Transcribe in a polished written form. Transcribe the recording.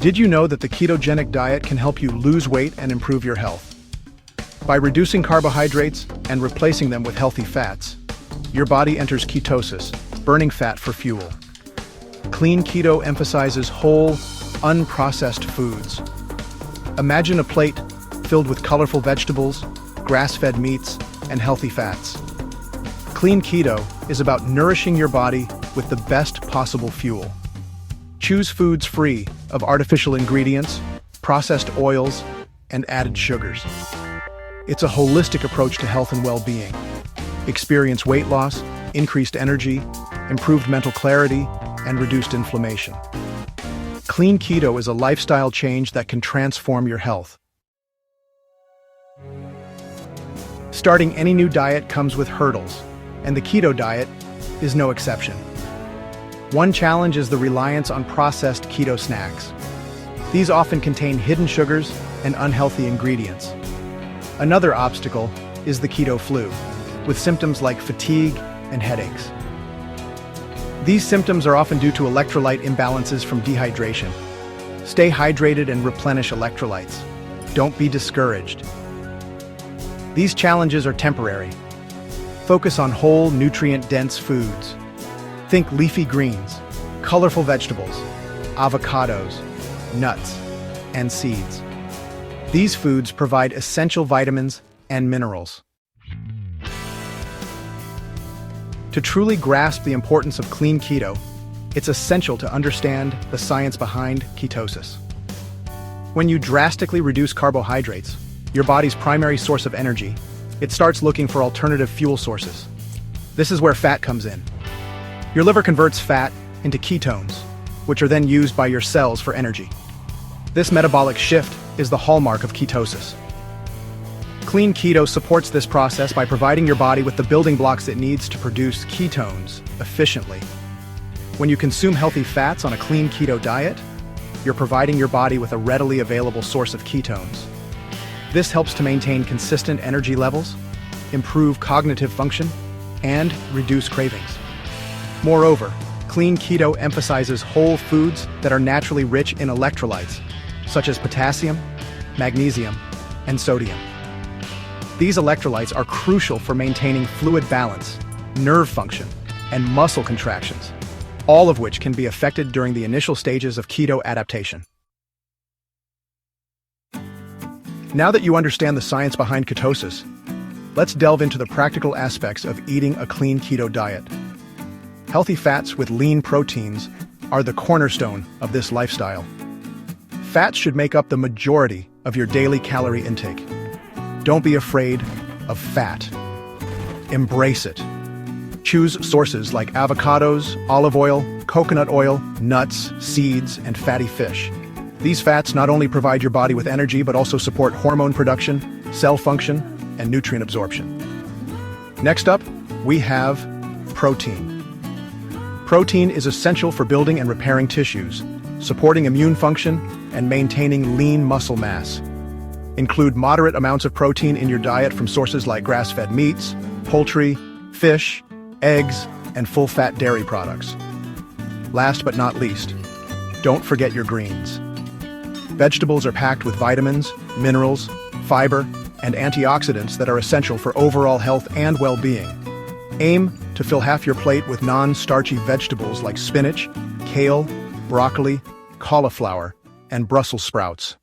Did you know that the ketogenic diet can help you lose weight and improve your health? By reducing carbohydrates and replacing them with healthy fats, your body enters ketosis, burning fat for fuel. Clean keto emphasizes whole, unprocessed foods. Imagine a plate filled with colorful vegetables, grass-fed meats, and healthy fats. Clean keto is about nourishing your body with the best possible fuel. Choose foods free of artificial ingredients, processed oils, and added sugars. It's a holistic approach to health and well-being. Experience weight loss, increased energy, improved mental clarity, and reduced inflammation. Clean keto is a lifestyle change that can transform your health. Starting any new diet comes with hurdles, and the keto diet is no exception. One challenge is the reliance on processed keto snacks. These often contain hidden sugars and unhealthy ingredients. Another obstacle is the keto flu, with symptoms like fatigue and headaches. These symptoms are often due to electrolyte imbalances from dehydration. Stay hydrated and replenish electrolytes. Don't be discouraged. These challenges are temporary. Focus on whole, nutrient-dense foods. Think leafy greens, colorful vegetables, avocados, nuts, and seeds. These foods provide essential vitamins and minerals. To truly grasp the importance of clean keto, it's essential to understand the science behind ketosis. When you drastically reduce carbohydrates, your body's primary source of energy, it starts looking for alternative fuel sources. This is where fat comes in. Your liver converts fat into ketones, which are then used by your cells for energy. This metabolic shift is the hallmark of ketosis. Clean keto supports this process by providing your body with the building blocks it needs to produce ketones efficiently. When you consume healthy fats on a clean keto diet, you're providing your body with a readily available source of ketones. This helps to maintain consistent energy levels, improve cognitive function, and reduce cravings. Moreover, clean keto emphasizes whole foods that are naturally rich in electrolytes, such as potassium, magnesium, and sodium. These electrolytes are crucial for maintaining fluid balance, nerve function, and muscle contractions, all of which can be affected during the initial stages of keto adaptation. Now that you understand the science behind ketosis, let's delve into the practical aspects of eating a clean keto diet. Healthy fats with lean proteins are the cornerstone of this lifestyle. Fats should make up the majority of your daily calorie intake. Don't be afraid of fat. Embrace it. Choose sources like avocados, olive oil, coconut oil, nuts, seeds, and fatty fish. These fats not only provide your body with energy, but also support hormone production, cell function, and nutrient absorption. Next up, we have protein. Protein is essential for building and repairing tissues, supporting immune function, and maintaining lean muscle mass. Include moderate amounts of protein in your diet from sources like grass-fed meats, poultry, fish, eggs, and full-fat dairy products. Last but not least, don't forget your greens. Vegetables are packed with vitamins, minerals, fiber, and antioxidants that are essential for overall health and well-being. Aim to fill half your plate with non-starchy vegetables like spinach, kale, broccoli, cauliflower, and Brussels sprouts.